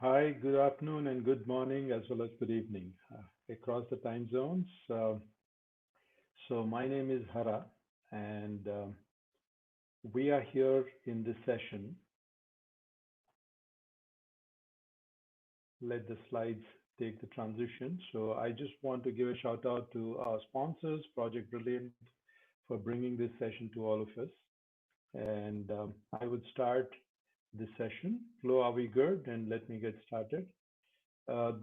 Hi, good afternoon and good morning as well as good evening across the time zones. So my name is Hara, and we are here in this session. Let the slides take the transition. So I just want to give a shout out to our sponsors, Project Brilliant, for bringing this session to all of us. And I would start this session. Flo, are we good? And let me get started.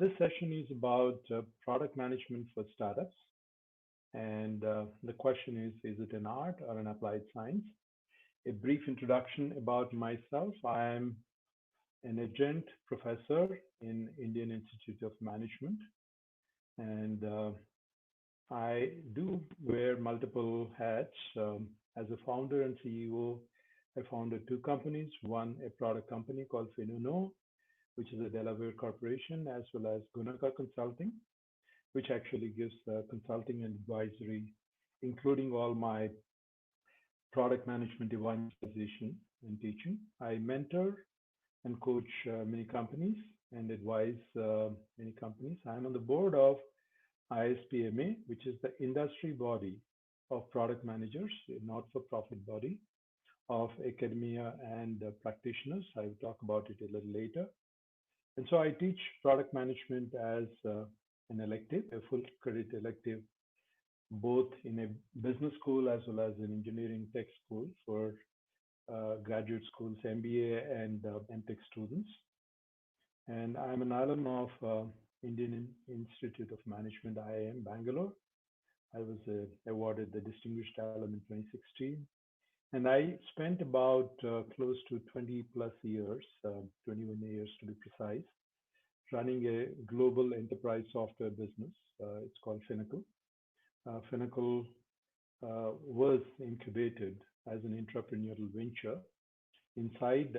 This session is about product management for startups. And the question is it an art or an applied science? A brief introduction about myself. I am an adjunct professor in Indian Institute of Management. And I do wear multiple hats. As a founder and CEO, I founded two companies, one a product company called Finuno, which is a Delaware corporation, as well as guNaka Consulting, which actually gives consulting and advisory, including all my product management evangelization and teaching. I mentor and coach many companies and advise many companies. I'm on the board of ISPMA, which is the industry body of product managers, a not-for-profit body of academia and practitioners. I will talk about it a little later. And so I teach product management as an elective, a full credit elective, both in a business school as well as an engineering tech school for graduate schools, MBA and MTech students. And I'm an alum of Indian Institute of Management, IIM, Bangalore. I was awarded the Distinguished Alum in 2016. And I spent about close to 20 plus years, 21 years to be precise, running a global enterprise software business. It's called Finacle. Finacle was incubated as an entrepreneurial venture inside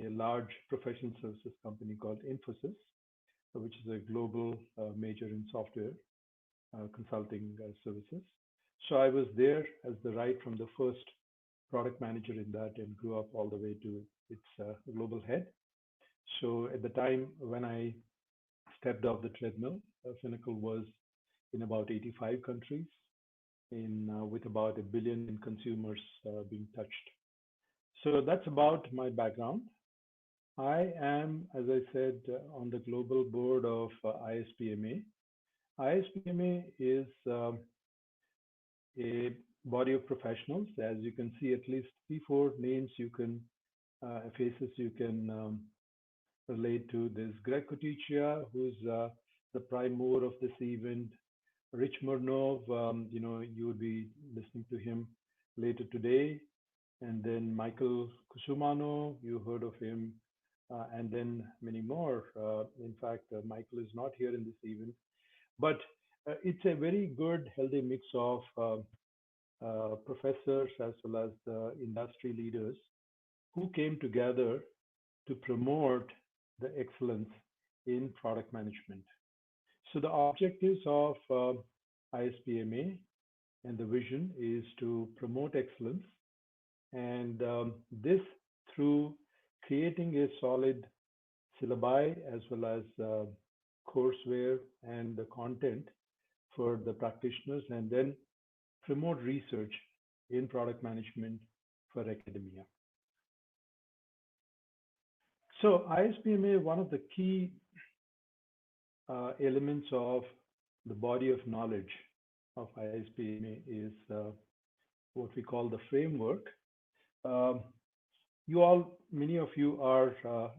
a large professional services company called Infosys, which is a global major in software consulting services. So I was there as the right from the first product manager in that and grew up all the way to its global head. So at the time when I stepped off the treadmill, Finacle was in about 85 countries, with about a billion in consumers being touched. So that's about my background. I am, as I said, on the global board of ISPMA. ISPMA is a body of professionals. As you can see, at least 3-4 names you can, faces you can relate to. There's Greg Kotichia, who's the prime mover of this event. Rich Murnov, you would be listening to him later today. And then Michael Kusumano, you heard of him, and then many more. In fact, Michael is not here in this event, but it's a very good, healthy mix of professors as well as the industry leaders who came together to promote the excellence in product management. So the objectives of ISPMA and the vision is to promote excellence, and this through creating a solid syllabi as well as courseware and the content for the practitioners, and then promote research in product management for academia. So ISPMA, one of the key elements of the body of knowledge of ISPMA is what we call the framework. Many of you are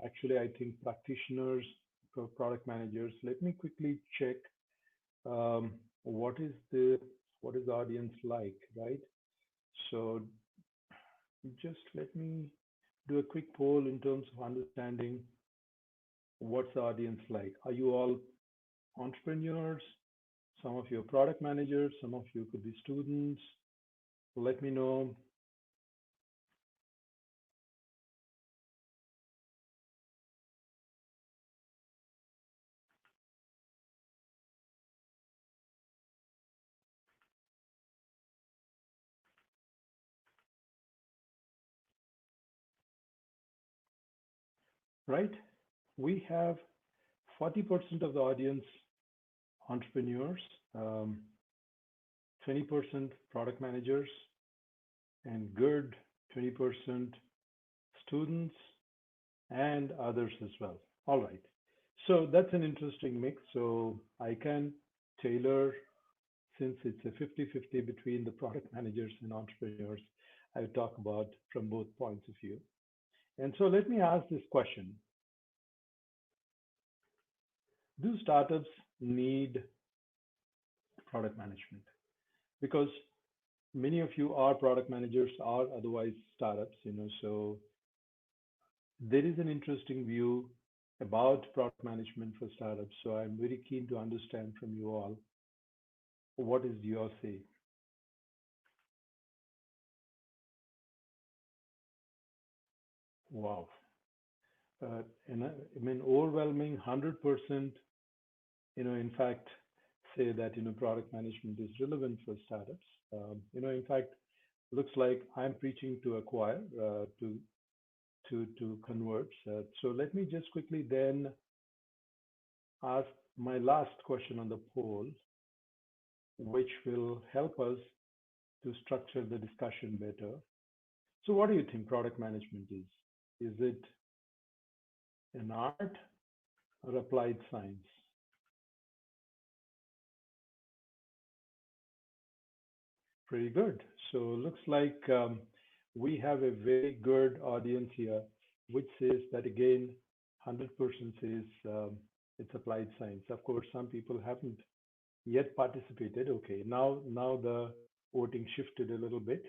actually, I think, practitioners, product managers. Let me quickly check what is the audience like, right? So just let me do a quick poll in terms of understanding what's the audience like. Are you all entrepreneurs? Some of you are product managers, some of you could be students. Let me know. Right? we have 40% of the audience entrepreneurs, um, 20% product managers, and good 20% students and others as well. All right. So that's an interesting mix. So I can tailor, since it's a 50-50 between the product managers and entrepreneurs, I will talk about from both points of view. And so let me ask this question. Do startups need product management? Because many of you are product managers or otherwise startups, so there is an interesting view about product management for startups. So I'm very keen to understand from you all, what is your say? Wow. And I mean, overwhelming 100%, in fact, say that, product management is relevant for startups. In fact, looks like I'm preaching to a choir, to converts. So let me just quickly then ask my last question on the poll, which will help us to structure the discussion better. So what do you think product management is? Is it an art or applied science? Pretty good. So looks like we have a very good audience here, which says that again, 100% says it's applied science. Of course, some people haven't yet participated. Okay, now the voting shifted a little bit.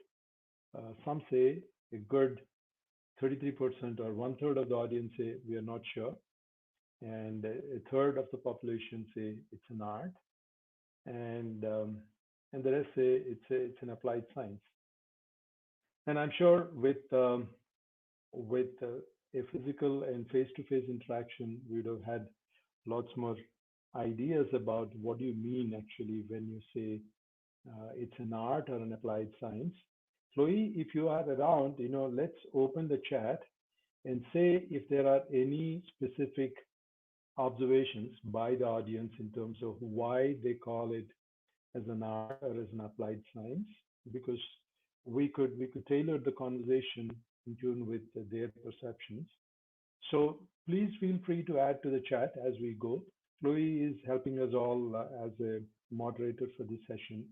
Some say a good 33% or one third of the audience say we are not sure, and a third of the population say it's an art, and the rest say it's an applied science. And I'm sure with a physical and face-to-face interaction, we would have had lots more ideas about what do you mean actually when you say it's an art or an applied science. Chloe, if you are around, let's open the chat and say if there are any specific observations by the audience in terms of why they call it as an art or as an applied science, because we could tailor the conversation in tune with their perceptions. So please feel free to add to the chat as we go. Chloe is helping us all as a moderator for this session,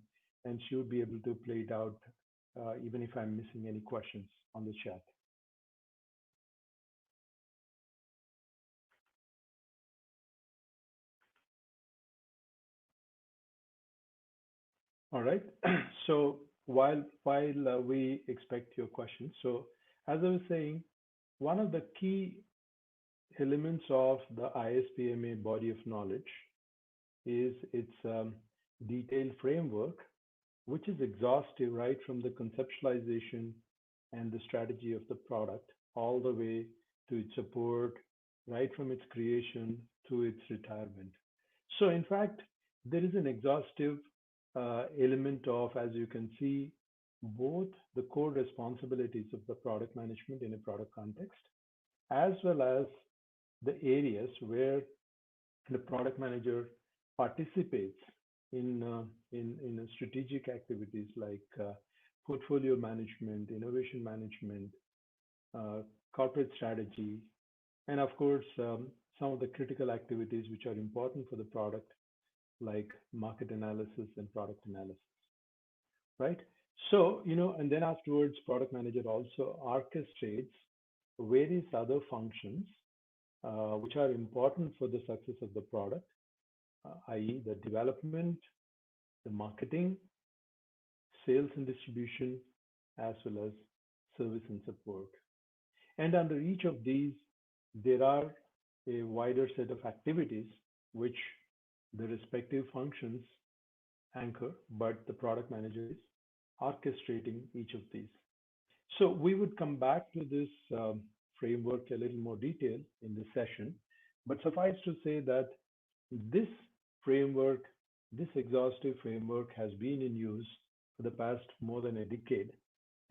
and she will be able to play it out even if I'm missing any questions on the chat. All right. So while we expect your questions, so as I was saying, one of the key elements of the ISPMA body of knowledge is its detailed framework, which is exhaustive right from the conceptualization and the strategy of the product all the way to its support, right from its creation to its retirement. So in fact, there is an exhaustive element of, as you can see, both the core responsibilities of the product management in a product context, as well as the areas where the product manager participates in strategic activities like portfolio management, innovation management, corporate strategy, and of course, some of the critical activities which are important for the product, like market analysis and product analysis, right? So, and then afterwards, product manager also orchestrates various other functions which are important for the success of the product, i.e. the development, the marketing, sales and distribution, as well as service and support. And under each of these, there are a wider set of activities which the respective functions anchor, but the product manager is orchestrating each of these. So we would come back to this framework a little more detail in this session, but suffice to say that this framework, this exhaustive framework has been in use for the past more than a decade.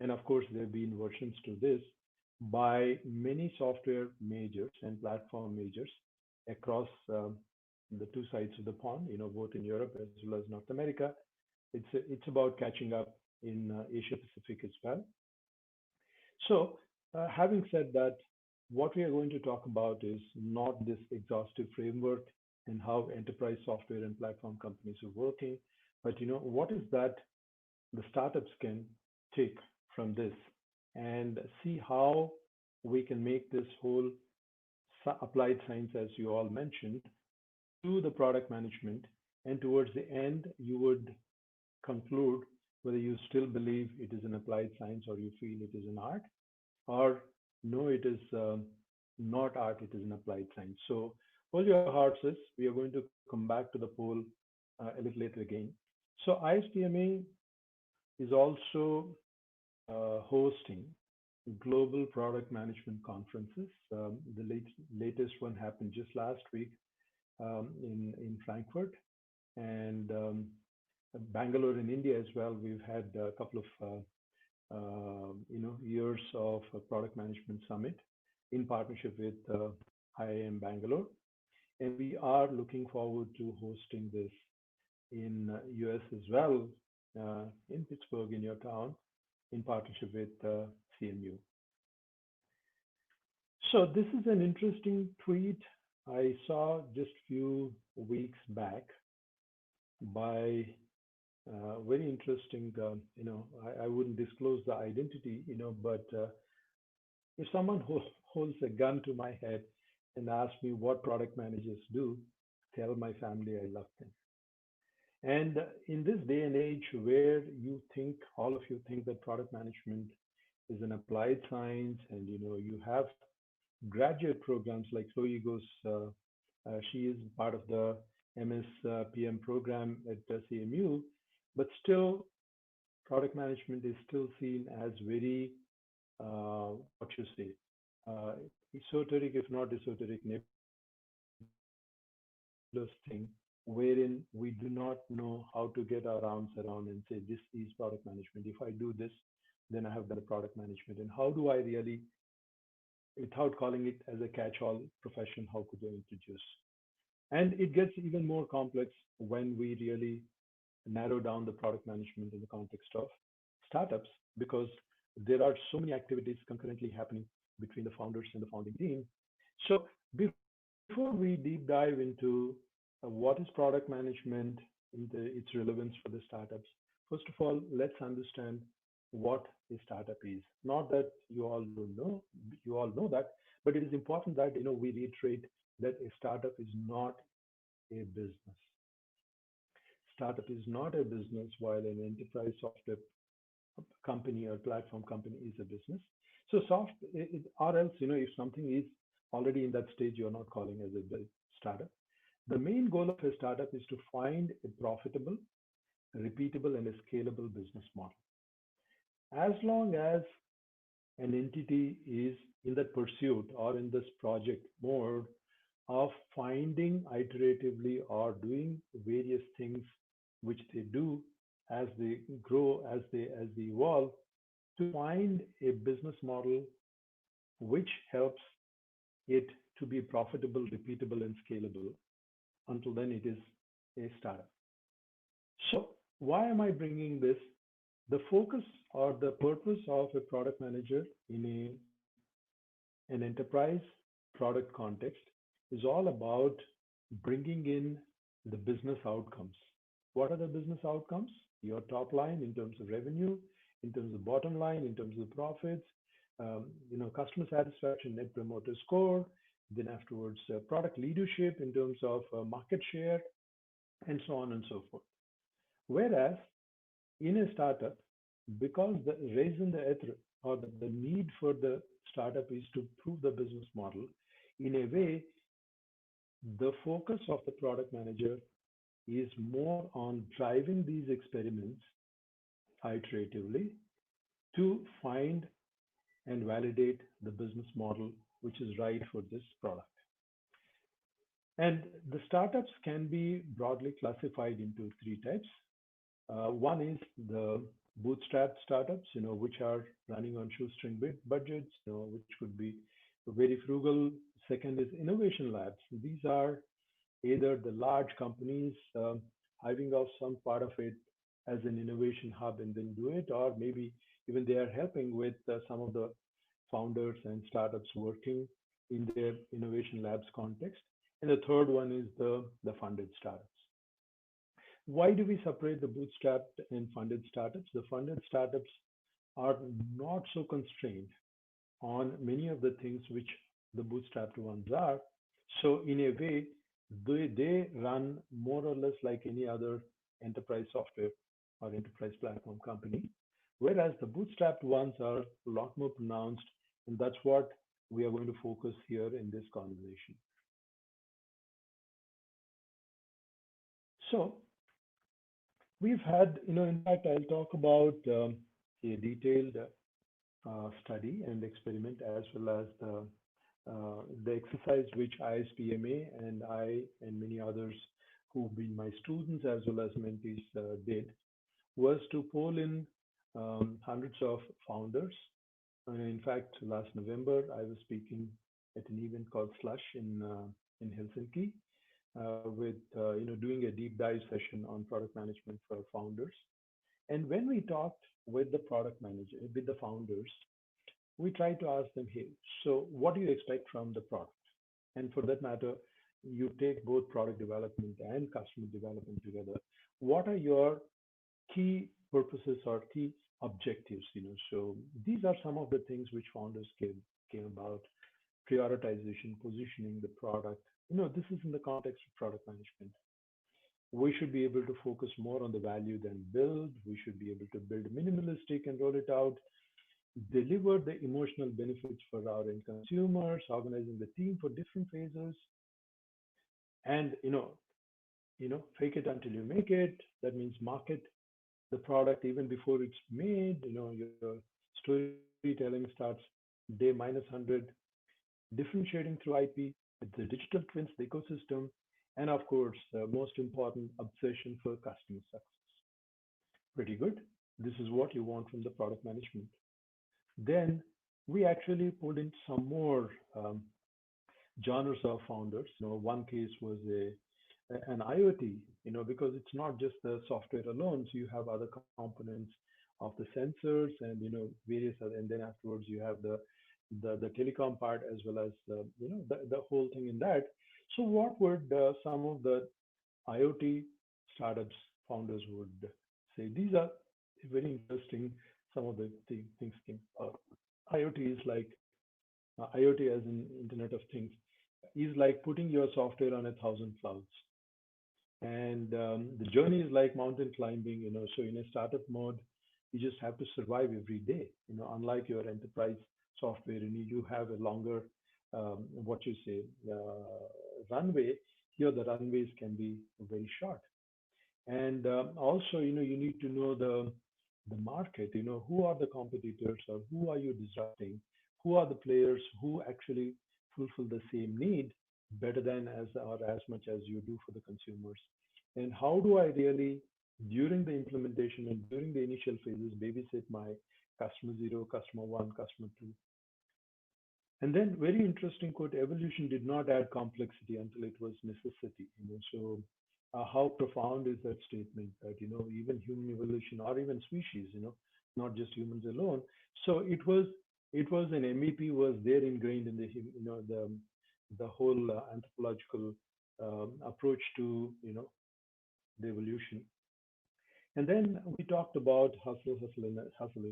And of course, there have been versions to this, by many software majors and platform majors across the two sides of the pond, both in Europe as well as North America. It's about catching up in Asia Pacific as well. So, having said that, what we are going to talk about is not this exhaustive framework and how enterprise software and platform companies are working, but what is that the startups can take from this and see how we can make this whole applied science, as you all mentioned, to the product management. And towards the end, you would conclude whether you still believe it is an applied science or you feel it is an art, or no, it is not art, it is an applied science. So hold your horses. We are going to come back to the poll a little later again. So ISPMA is also hosting global product management conferences. Latest one happened just last week in Frankfurt, and Bangalore in India as well. We've had a couple of years of product management summit in partnership with IIM Bangalore, and we are looking forward to hosting this in US as well, in Pittsburgh, in your town, in partnership with CMU. So this is an interesting tweet I saw just few weeks back by very interesting, I wouldn't disclose the identity, but if someone holds a gun to my head and asks me what product managers do, tell my family I love them. And in this day and age where all of you think that product management is an applied science, and you have graduate programs like Chloe goes, she is part of the MS PM program at CMU, but still product management is still seen as very, what you say, esoteric, if not esoteric, thing wherein we do not know how to get our arms around and say, this is product management. If I do this, then I have done the product management. And how do I really, without calling it as a catch-all profession, how could I introduce? And it gets even more complex when we really narrow down the product management in the context of startups, because there are so many activities concurrently happening between the founders and the founding team. So before we deep dive into what is product management and its relevance for the startups, first of all, let's understand what a startup is. Not that you all know that, but it is important that we reiterate that a startup is not a business. Startup is not a business, while an enterprise software company or platform company is a business. So or else, if something is already in that stage, you're not calling as a startup. The main goal of a startup is to find a profitable, repeatable, and a scalable business model. As long as an entity is in that pursuit or in this project mode of finding iteratively or doing various things which they do as they grow, as they evolve, to find a business model which helps it to be profitable, repeatable, and scalable. Until then, it is a startup. So why am I bringing this? The focus or the purpose of a product manager in an enterprise product context is all about bringing in the business outcomes. What are the business outcomes? Your top line in terms of revenue, in terms of bottom line, in terms of profits, customer satisfaction, net promoter score, then afterwards product leadership in terms of market share, and so on and so forth. Whereas in a startup, because the raison d'etre or the need for the startup is to prove the business model, in a way, the focus of the product manager is more on driving these experiments iteratively to find and validate the business model which is right for this product. And the startups can be broadly classified into three types. One is the bootstrap startups, which are running on shoestring budgets, which could be very frugal. Second is innovation labs. These are either the large companies hiving off some part of it as an innovation hub and then do it, or maybe even they are helping with some of the founders and startups working in their innovation labs context. And the third one is the funded startups. Why do we separate the bootstrapped and funded startups? The funded startups are not so constrained on many of the things which the bootstrapped ones are. So in a way, they run more or less like any other enterprise software or enterprise platform company, whereas the bootstrapped ones are a lot more pronounced, and that's what we are going to focus here in this conversation. So we've had, in fact, I'll talk about a detailed study and experiment as well as the exercise which ISPMA and I and many others who've been my students as well as mentees did was to poll in hundreds of founders. In fact, last November, I was speaking at an event called Slush in Helsinki with doing a deep dive session on product management for founders. And when we talked with the product manager, with the founders, we tried to ask them, hey, so what do you expect from the product? And for that matter, you take both product development and customer development together. What are your key purposes or key objectives? So these are some of the things which founders came about: prioritization, positioning the product. This is in the context of product management. We should be able to focus more on the value than build. We should be able to build minimalistic and roll it out, deliver the emotional benefits for our end consumers, organizing the team for different phases, and fake it until you make it. That means market the product even before it's made. Your storytelling starts day minus 100, differentiating through IP with the digital twins, the ecosystem, and of course, the most important, obsession for customer success. Pretty good. This is what you want from the product management. Then we actually pulled in some more genres of founders. One case was an IoT, because it's not just the software alone. So you have other components of the sensors and various other, and then afterwards you have the telecom part as well as the whole thing in that. So what would some of the IoT startups founders would say? These are very interesting. Some of the things came out. IoT is like IoT as in Internet of Things is like putting your software on 1,000 clouds. And the journey is like mountain climbing. So in a startup mode, you just have to survive every day. Unlike your enterprise software, you have a longer, what you say, runway. Here, the runways can be very short. And also, you need to know the market. Who are the competitors or who are you disrupting? Who are the players who actually fulfill the same need better than as or as much as you do for the consumers? And how do I really, during the implementation and during the initial phases, babysit my customer zero, customer one, customer two? And then very interesting quote: evolution did not add complexity until it was necessity. So how profound is that statement that even human evolution or even species, not just humans alone. So it was an MVP was there ingrained in the whole anthropological approach to the evolution. And then we talked about hustle, and hustle.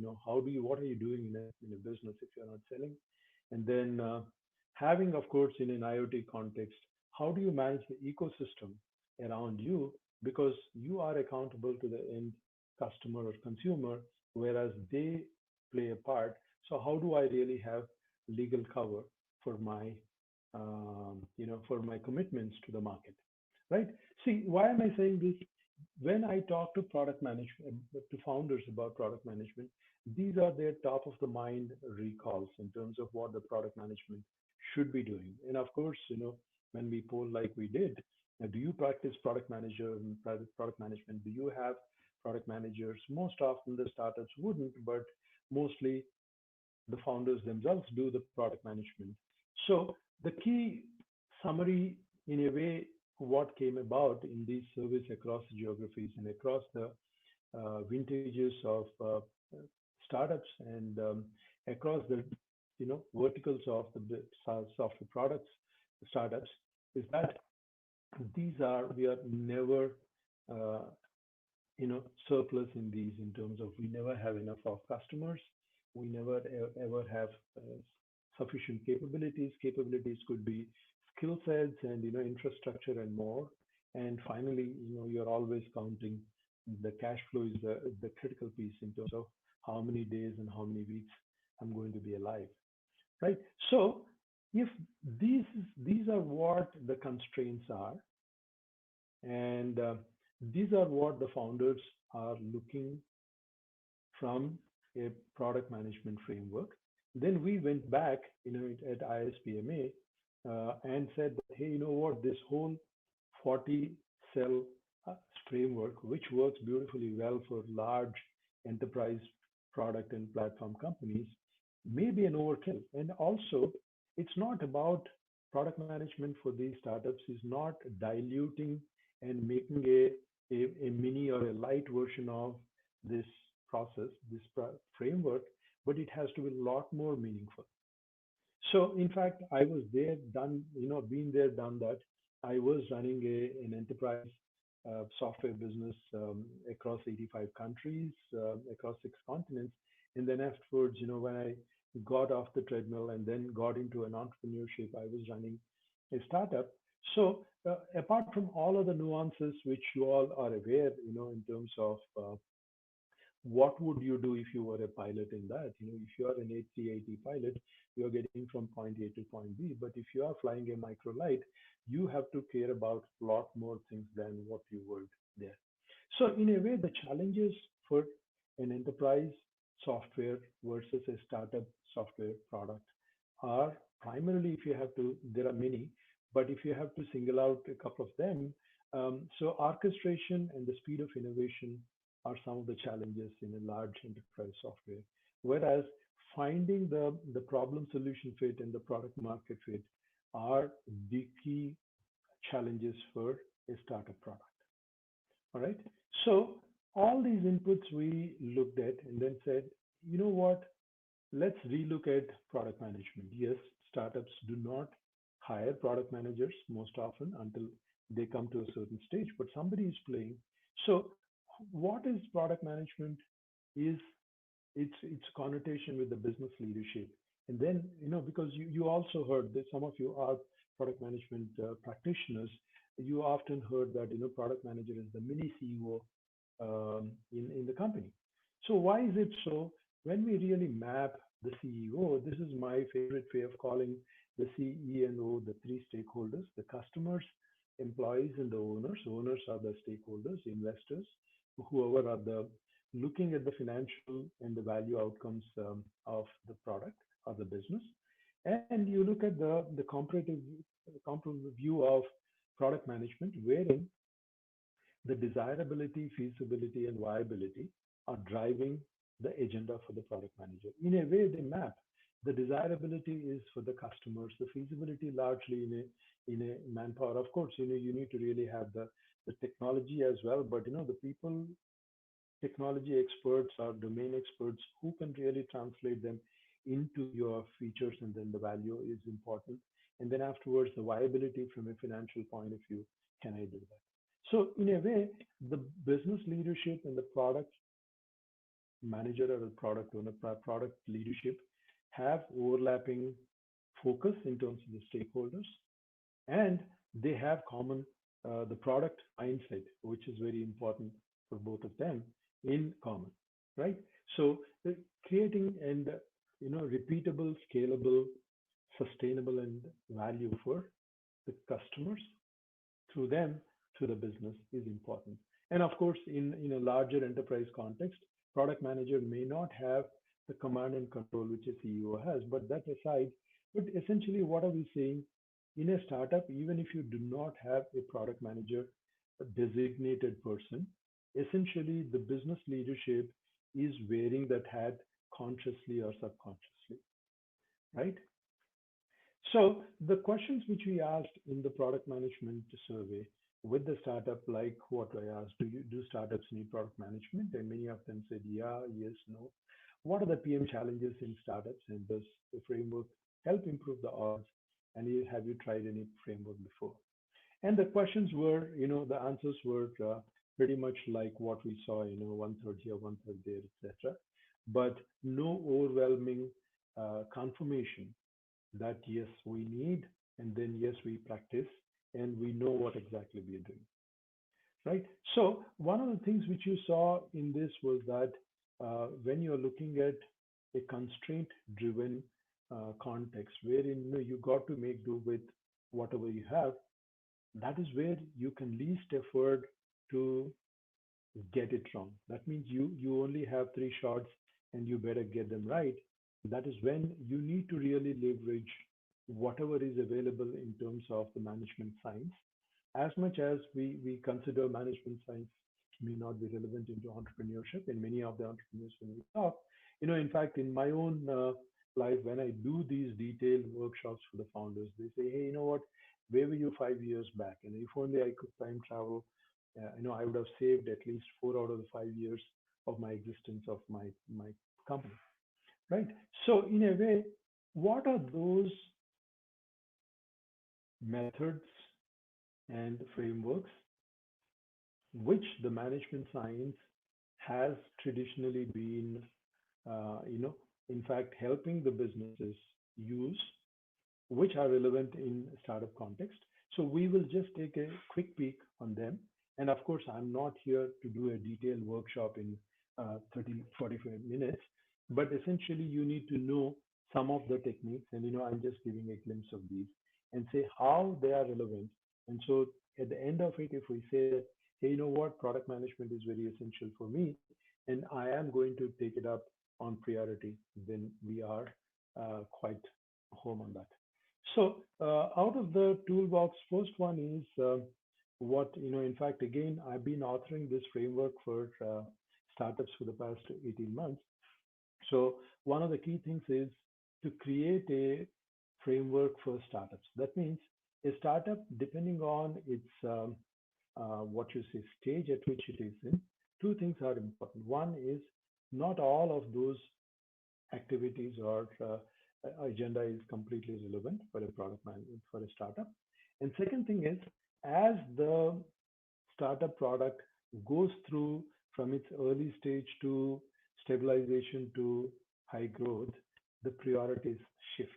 What are you doing in a business if you're not selling? And then having, of course, in an IoT context, how do you manage the ecosystem around you? Because you are accountable to the end customer or consumer, whereas they play a part. So how do I really have legal cover for for my commitments to the market, right? See, why am I saying this? When I talk to product management, to founders about product management, these are their top of the mind recalls in terms of what the product management should be doing. And of course, when we poll like we did, do you practice product management? Do you have product managers. Most often the startups wouldn't, but mostly the founders themselves do the product management. So the key summary, in a way, what came about in these surveys across geographies and across the vintages of startups and across the verticals of the software products startups is that we are never uh, surplus in these in terms of we never have enough of customers. We never ever have sufficient capabilities. Capabilities could be skill sets and infrastructure and more. And finally, you're always counting the cash flow is the critical piece in terms of how many days and how many weeks I'm going to be alive, right? So if these are what the constraints are, and these are what the founders are looking from a product management framework. Then we went back, at ISPMA and said, that, hey, you know what, this whole 40 cell framework, which works beautifully well for large enterprise product and platform companies, may be an overkill. And also, it's not about product management for these startups is not diluting and making a mini or a light version of this process, this framework, but it has to be a lot more meaningful. So, in fact, I was there, done, been there, done that. I was running an enterprise software business across 85 countries, across 6 continents. And then afterwards, when I got off the treadmill and then got into an entrepreneurship, I was running a startup. So, apart from all of the nuances which you all are aware, in terms of what would you do if you were a pilot in that? If you are an HC-80 pilot, you are getting from point A to point B. But if you are flying a microlight, you have to care about a lot more things than what you would there. So in a way, the challenges for an enterprise software versus a startup software product are primarily, if you have to, there are many, but if you have to single out a couple of them, so orchestration and the speed of innovation are some of the challenges in a large enterprise software. Whereas finding the problem solution fit and the product market fit are the key challenges for a startup product. All right. So all these inputs we looked at and then said, you know what, let's relook at product management. Yes, startups do not hire product managers most often until they come to a certain stage, but somebody is playing. So what is product management is its connotation with the business leadership. And then, because you also heard that some of you are product management practitioners, you often heard that, product manager is the mini CEO in the company. So why is it so? When we really map the CEO, this is my favorite way of calling the CEO, the three stakeholders, the customers, employees, and the owners. Owners are the stakeholders, investors, whoever are the looking at the financial and the value outcomes of the product or the business. And you look at the comparative view of product management, wherein the desirability, feasibility, and viability are driving the agenda for the product manager. In a way, they map. The desirability is for the customers, the feasibility largely in a manpower. Of course, you need to really have the technology as well, but the people, technology experts or domain experts who can really translate them into your features, and then the value is important. And then afterwards, the viability from a financial point of view, can I do that? So in a way, the business leadership and the product manager or the product owner, product leadership have overlapping focus in terms of the stakeholders, and they have common the product mindset, which is very important for both of them in common, right? So creating and repeatable, scalable, sustainable, and value for the customers through them to the business is important. And of course, in a larger enterprise context, product manager may not have the command and control which a CEO has, but that aside, but essentially what are we saying? In a startup, even if you do not have a product manager, a designated person, essentially the business leadership is wearing that hat consciously or subconsciously, right? So the questions which we asked in the product management survey with the startup, like what I asked, do startups need product management? And many of them said, yeah, yes, no. What are the PM challenges in startups, and does the framework help improve the odds? And have you tried any framework before? And the questions were, the answers were pretty much like what we saw, one third here, one third there, etc. But no overwhelming confirmation that yes, we need, and then yes, we practice, and we know what exactly we are doing, right? So one of the things which you saw in this was that when you're looking at a constraint-driven context, wherein you got to make do with whatever you have, that is where you can least effort to get it wrong. That means you only have three shots and you better get them right. That is when you need to really leverage whatever is available in terms of the management science. As much as we consider management science may not be relevant into entrepreneurship, and many of the entrepreneurs when we talk, in fact, in my own life, when I do these detailed workshops for the founders, they say, hey, you know what, where were you 5 years back? And if only I could time travel, I would have saved at least 4 out of the 5 years of my existence of my company, right? So in a way, what are those methods and frameworks which the management science has traditionally been, in fact, helping the businesses use, which are relevant in startup context. So we will just take a quick peek on them. And of course, I'm not here to do a detailed workshop in 30, 45 minutes, but essentially you need to know some of the techniques. And, I'm just giving a glimpse of these and say how they are relevant. And so at the end of it, if we say that, hey, you know what, product management is very essential for me, and I am going to take it up on priority, then we are quite home on that. So out of the toolbox, first one is in fact, again, I've been authoring this framework for startups for the past 18 months. So one of the key things is to create a framework for startups. That means a startup, depending on its what you say stage at which it is in, two things are important. One is not all of those activities or agenda is completely relevant for a product management for a startup. And second thing is, as the startup product goes through from its early stage to stabilization to high growth, the priorities shift.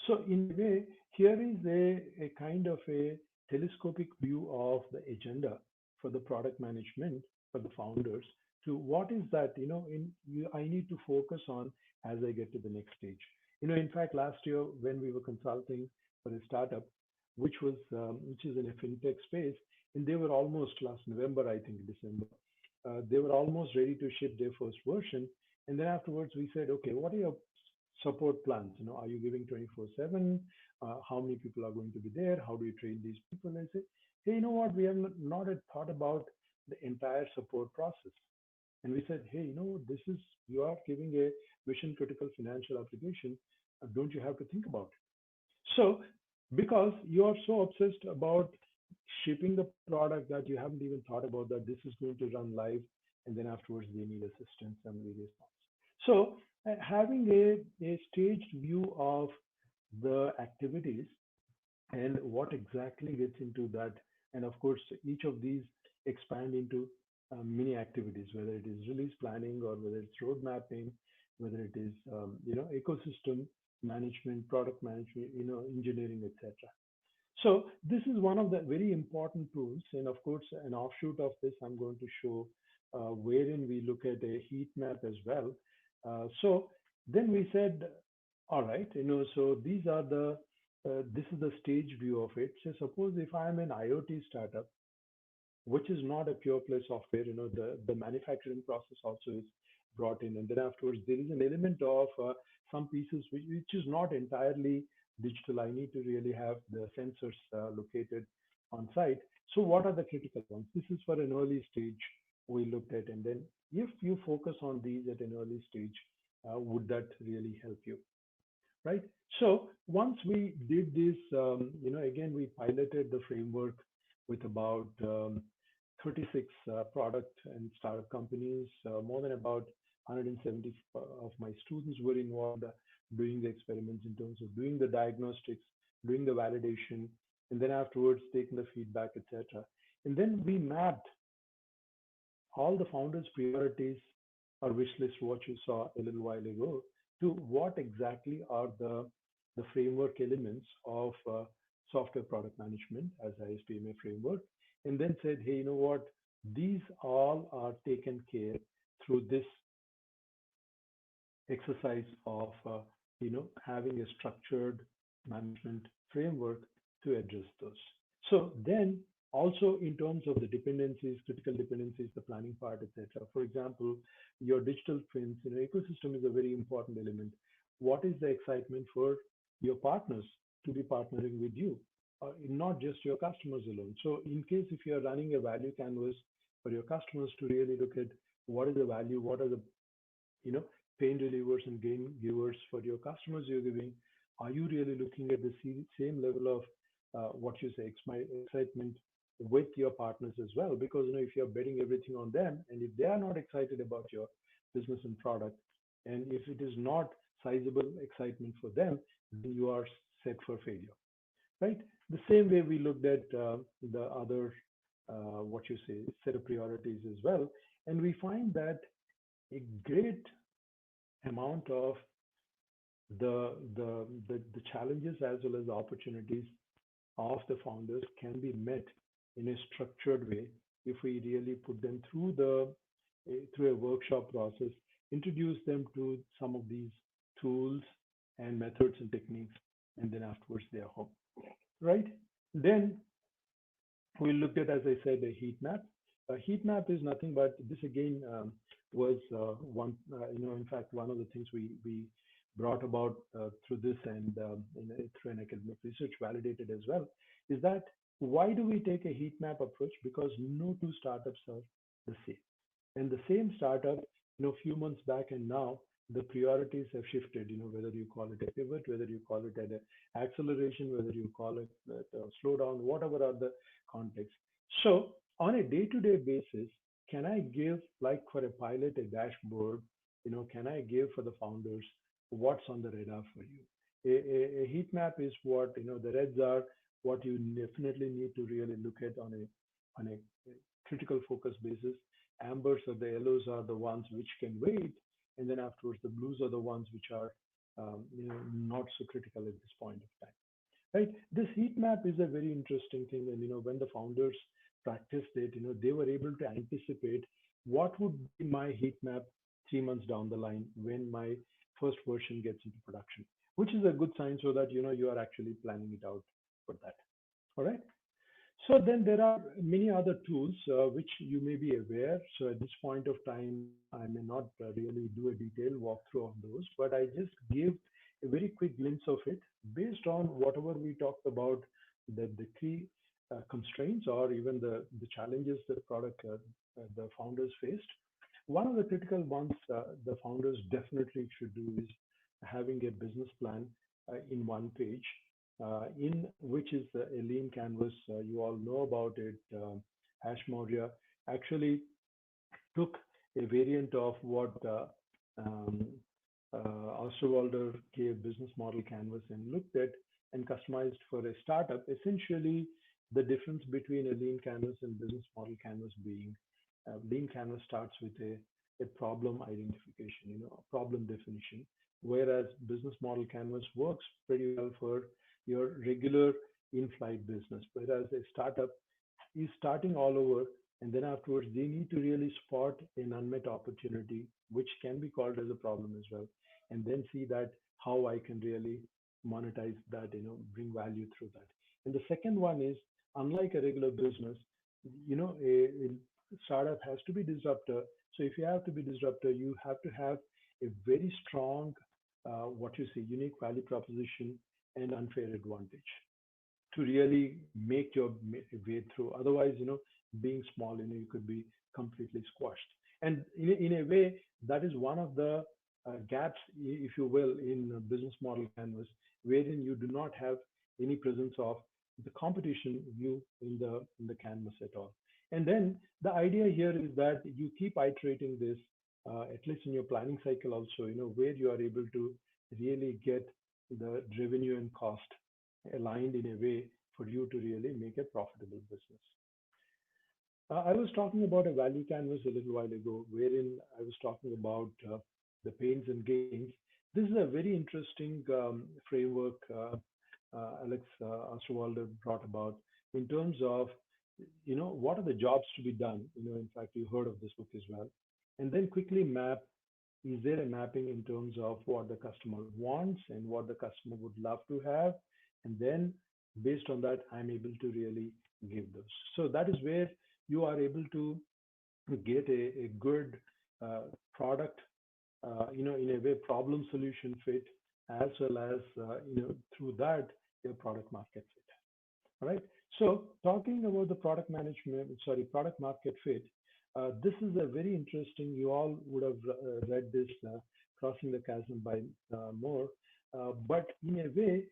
So in a way, here is a kind of a telescopic view of the agenda for the product management for the founders to what is that, I need to focus on as I get to the next stage. In fact, last year when we were consulting for a startup, which is in a fintech space, and they were almost last November, I think December, they were almost ready to ship their first version. And then afterwards we said, okay, what are your support plans? Are you giving 24/7? How many people are going to be there? How do you train these people? And I said, hey, you know what? We have not yet thought about the entire support process. And we said, hey, this is, you are giving a mission critical financial application. Don't you have to think about it? So, because you are so obsessed about shipping the product that you haven't even thought about that this is going to run live, and then afterwards they need assistance and various things. So, having a staged view of the activities and what exactly gets into that, and of course, each of these expand into many activities, whether it is release planning or whether it's road mapping, whether it is ecosystem management, product management, engineering, etc. So this is one of the very important tools, and of course, an offshoot of this, I'm going to show wherein we look at a heat map as well. So then we said, all right, so these are this is the stage view of it. So suppose if I'm an IoT startup, which is not a pure play software, the manufacturing process also is brought in. And then afterwards, there is an element of some pieces which is not entirely digital. I need to really have the sensors located on site. So what are the critical ones? This is for an early stage we looked at. And then if you focus on these at an early stage, would that really help you? Right? So once we did this, again, we piloted the framework with about 36 product and startup companies. More than about 170 of my students were involved doing the experiments in terms of doing the diagnostics, doing the validation, and then afterwards taking the feedback, etc. And then we mapped all the founders' priorities or wish list, what you saw a little while ago, to what exactly are the framework elements of software product management as ISPMA framework, and then said, hey, you know what? These all are taken care through this exercise of having a structured management framework to address those. So then also in terms of the dependencies, critical dependencies, the planning part, etc. For example, your digital twins, ecosystem is a very important element. What is the excitement for your partners to be partnering with you, not just your customers alone? So in case if you're running a value canvas for your customers to really look at what is the value, what are the you know pain relievers and gain givers for your customers you're giving, are you really looking at the same level of what you say excitement with your partners as well? Because if you're betting everything on them and if they are not excited about your business and product, and if it is not sizable excitement for them, then you are set for failure, right? The same way we looked at the other what you say set of priorities as well, and we find that a great amount of the challenges as well as the opportunities of the founders can be met in a structured way if we really put them through a workshop process, introduce them to some of these tools and methods and techniques, and then afterwards they are home, right? Then we looked at, as I said, a heat map. A heat map is nothing but this again was one, in fact, one of the things we brought about through this and through an academic research validated as well, is that why do we take a heat map approach? Because no two startups are the same. And the same startup, few months back and now, the priorities have shifted, whether you call it a pivot, whether you call it an acceleration, whether you call it a slowdown, whatever are the contexts. So on a day-to-day basis, can I give, like for a pilot, a dashboard, can I give for the founders what's on the radar for you? A heat map is what, the reds are what you definitely need to really look at on a critical focus basis. Ambers or the yellows are the ones which can wait, and then afterwards the blues are the ones which are not so critical at this point of time. Right? This heat map is a very interesting thing, and when the founders practiced it, they were able to anticipate what would be my heat map 3 months down the line when my first version gets into production, which is a good sign so that you are actually planning it out for that. All right. So then there are many other tools which you may be aware. So at this point of time, I may not really do a detailed walkthrough of those, but I just give a very quick glimpse of it based on whatever we talked about, the key constraints or even the challenges that the founders faced. One of the critical ones the founders definitely should do is having a business plan in one page, in which is a lean canvas. You all know about it. Ash Maurya actually took a variant of what um, Osterwalder gave business model canvas and looked at and customized for a startup. Essentially, the difference between a lean canvas and business model canvas being lean canvas starts with a problem identification, a problem definition, whereas business model canvas works pretty well for your regular in-flight business, whereas a startup is starting all over, and then afterwards they need to really spot an unmet opportunity, which can be called as a problem as well, and then see that how I can really monetize that, bring value through that. And the second one is, unlike a regular business, a startup has to be disruptor. So if you have to be disruptor, you have to have a very strong, what you say, unique value proposition and unfair advantage to really make your way through. Otherwise, being small, you could be completely squashed. And in a way, that is one of the gaps, if you will, in business model canvas, wherein you do not have any presence of the competition view in the canvas at all. And then the idea here is that you keep iterating this, at least in your planning cycle also, where you are able to really get the revenue and cost aligned in a way for you to really make a profitable business. I was talking about a value canvas a little while ago, wherein I was talking about the pains and gains. This is a very interesting framework Alex Osterwalder brought about in terms of, what are the jobs to be done. In fact, you heard of this book as well. And then quickly map, is there a mapping in terms of what the customer wants and what the customer would love to have? And then based on that, I'm able to really give those. So that is where you are able to get a good product, in a way, problem solution fit, as well as, through that, your product market fit. All right. So talking about the product market fit, this is a very interesting, you all would have read this, Crossing the Chasm by Moore. But in a way,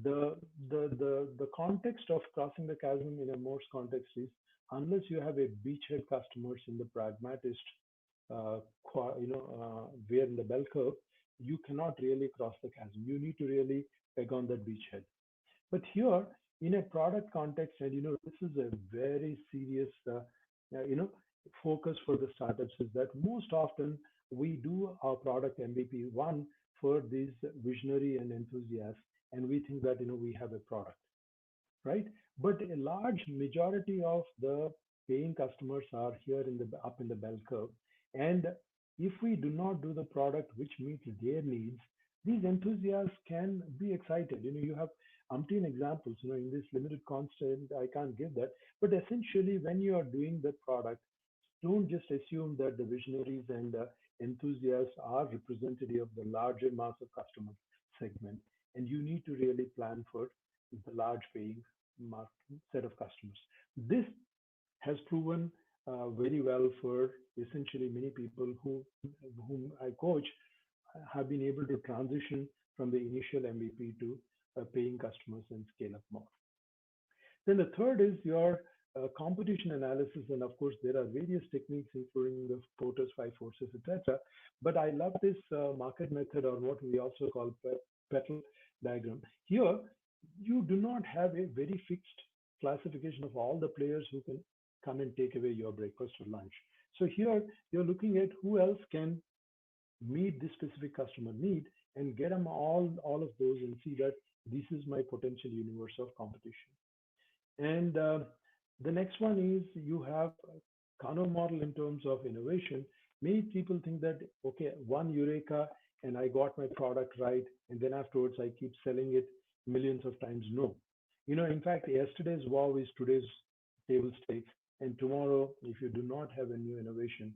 the context of Crossing the Chasm in a Moore's context is, unless you have a beachhead customers in the pragmatist, where in the bell curve, you cannot really cross the chasm. You need to really peg on that beachhead. But here, in a product context, and this is a very serious, you know, focus for the startups, is that most often we do our product MVP one for these visionary and enthusiasts, and we think that we have a product, right? But a large majority of the paying customers are here in the up in the bell curve, and if we do not do the product which meets their needs, these enthusiasts can be excited. You have umpteen examples. In this limited constant, I can't give that, but essentially, when you are doing the product, don't just assume that the visionaries and enthusiasts are representative of the larger mass of customer segment, and you need to really plan for the large paying set of customers. This has proven very well for essentially many people whom I coach have been able to transition from the initial MVP to paying customers and scale up more. Then the third is your competition analysis, and of course there are various techniques, including the Porter's five forces, etc. But I love this market method, or what we also call petal diagram. Here, you do not have a very fixed classification of all the players who can come and take away your breakfast or lunch. So here, you're looking at who else can meet this specific customer need and get them all of those and see that this is my potential universe of competition. And the next one is you have Kano model in terms of innovation. Many people think that, okay, one Eureka and I got my product right, and then afterwards I keep selling it millions of times. No. In fact, yesterday's wow is today's table stakes. And tomorrow, if you do not have a new innovation,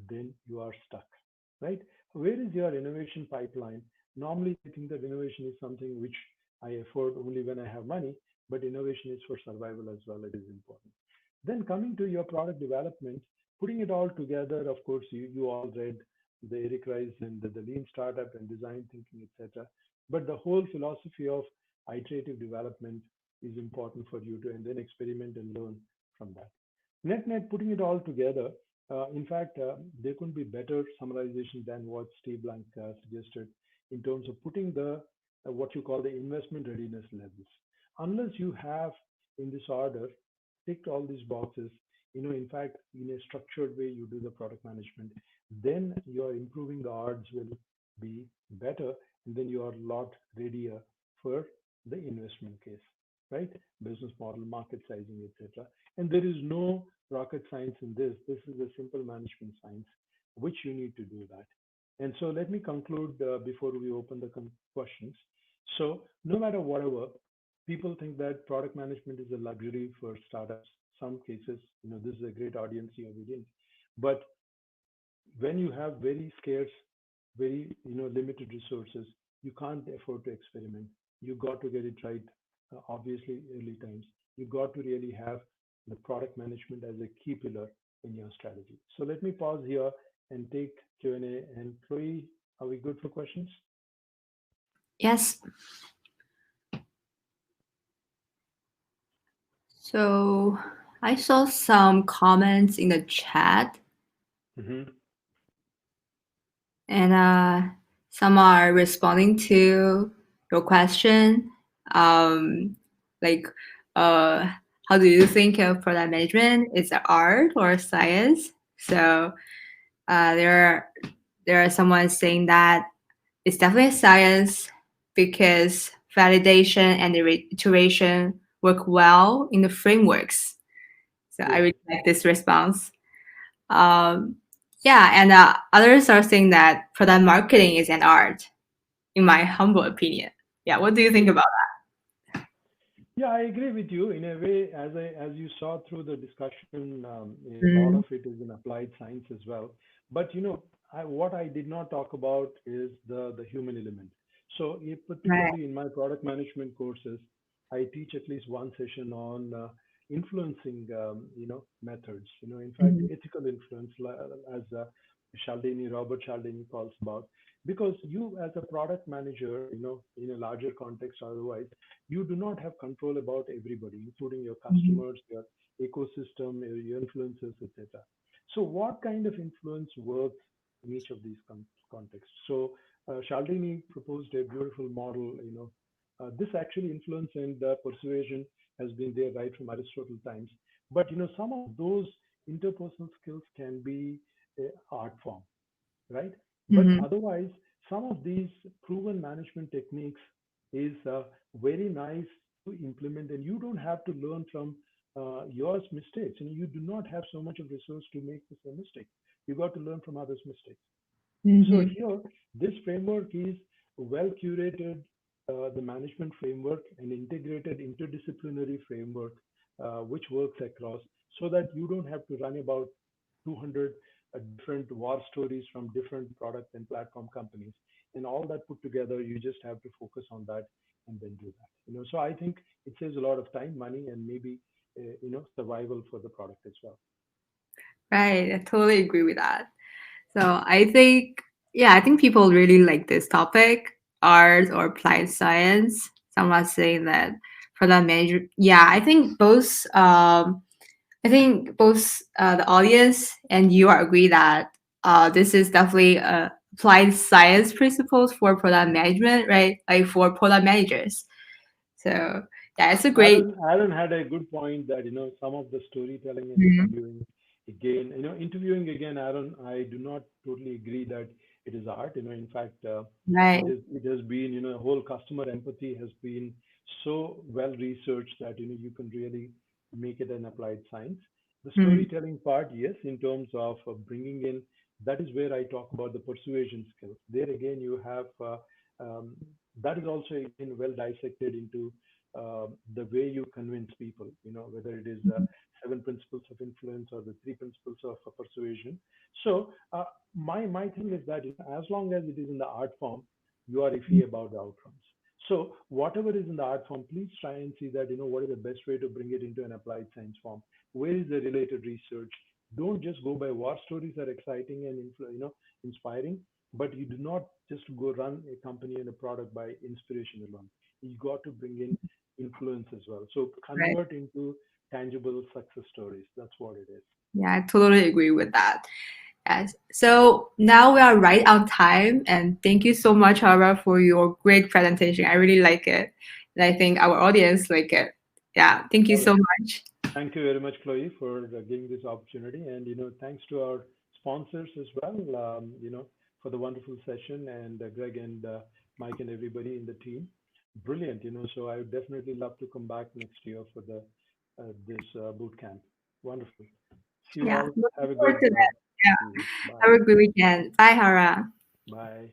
then you are stuck, right? Where is your innovation pipeline? Normally, I think that innovation is something which I afford only when I have money, but innovation is for survival as well. It is important. Then coming to your product development, putting it all together, of course, you all read the Eric Rice and the lean startup and design thinking, etc. But the whole philosophy of iterative development is important for you to, and then experiment and learn from that. Net, putting it all together, in fact, there couldn't be better summarization than what Steve Blank suggested in terms of putting the what you call the investment readiness levels. Unless you have, in this order, ticked all these boxes, in fact, in a structured way, you do the product management, then your improving the odds will be better, and then you are a lot readier for the investment case, right? Business model, market sizing, etc. And there is no rocket science in this. This is a simple management science, which you need to do that. And so let me conclude before we open the questions. So no matter whatever, people think that product management is a luxury for startups. Some cases, this is a great audience here within. But when you have very scarce, very limited resources, you can't afford to experiment. You got to get it right. Obviously, early times. You got to really have the product management as a key pillar in your strategy. So let me pause here and take Q&A. And Chloe, are we good for questions? Yes. So I saw some comments in the chat, Mm-hmm. and some are responding to your question. Um, like, uh, how do you think of product management? Is it art or science? So uh, there, there are someone saying that it's definitely science because validation and iteration work well in the frameworks. So I Yeah. really like this response. Um, yeah, and others are saying that product marketing is an art, in my humble opinion. Yeah, what do you think Yeah. about Yeah, I agree with you in a way. As you saw through the discussion, a that? lot of it is in applied science as well. But what I did not talk about is the human element. So, Right. particularly in my product management courses, I teach at least one session on influencing, methods. In fact, Mhm. ethical influence, as Robert Cialdini calls about, because you as a product manager, in a larger context, otherwise you do not have control about everybody, including your Mhm. customers, your ecosystem, your influencers, etc. So, what kind of influence works in each of these contexts? So, Cialdini proposed a beautiful model. This actually influence and persuasion has been there right from Aristotle times. But some of those interpersonal skills can be art form, right? But Mhm. otherwise, some of these proven management techniques is very nice to implement, and you don't have to learn from yours mistakes. And you do not have so much of resource to make the same mistake. You got to learn from others' mistakes. So Mhm. here, this framework is well curated, the management framework, an integrated interdisciplinary framework, which works across, so that you don't have to run about 200 different war stories from different product and platform companies. And all that put together, you just have to focus on that and then do that. So I think it saves a lot of time, money, and maybe survival for the product as well. Right. I totally agree with that. So I think, yeah, I think people really like this topic, art or applied science. Someone saying that product manager. Yeah, I think both the audience and you are agree that this is definitely applied science principles for product management, right? Like for product managers. So yeah, it's a great. Aaron had a good point that some of the storytelling and Mhm. interviewing again, Aaron, I do not totally agree that it is art. In fact, Right. it has been whole customer empathy has been so well researched that you can really make it an applied science. The Mhm. storytelling part, yes, in terms of bringing in, that is where I talk about the persuasion skills. There again, you have um, that is also again well dissected into the way you convince people, whether it is seven principles of influence or the three principles of persuasion. So my thing is that as long as it is in the art form, you are iffy about the outcomes. So whatever is in the art form, please try and see that what is the best way to bring it into an applied science form. Where is the related research? Don't just go by war stories are exciting and inspiring, but you do not just go run a company and a product by inspiration alone. You got to bring in influence as well. So Right. convert into tangible success stories. That's what it is. Yeah, I totally agree with that. Yes. So now we are right on time, and thank you so much, Hara, for your great presentation. I really like it, and I think our audience like it. Yeah, thank you Well, so much. thank you very much, Chloe, for giving this opportunity. And, thanks to our sponsors as well, for the wonderful session, and Greg and Mike and everybody in the team. Brilliant, so I would definitely love to come back next year for this boot camp. Wonderful. See you Yeah, all. looking Have a forward good to that. Yeah, few weeks. Bye. have a good weekend. Bye, Hara. Bye.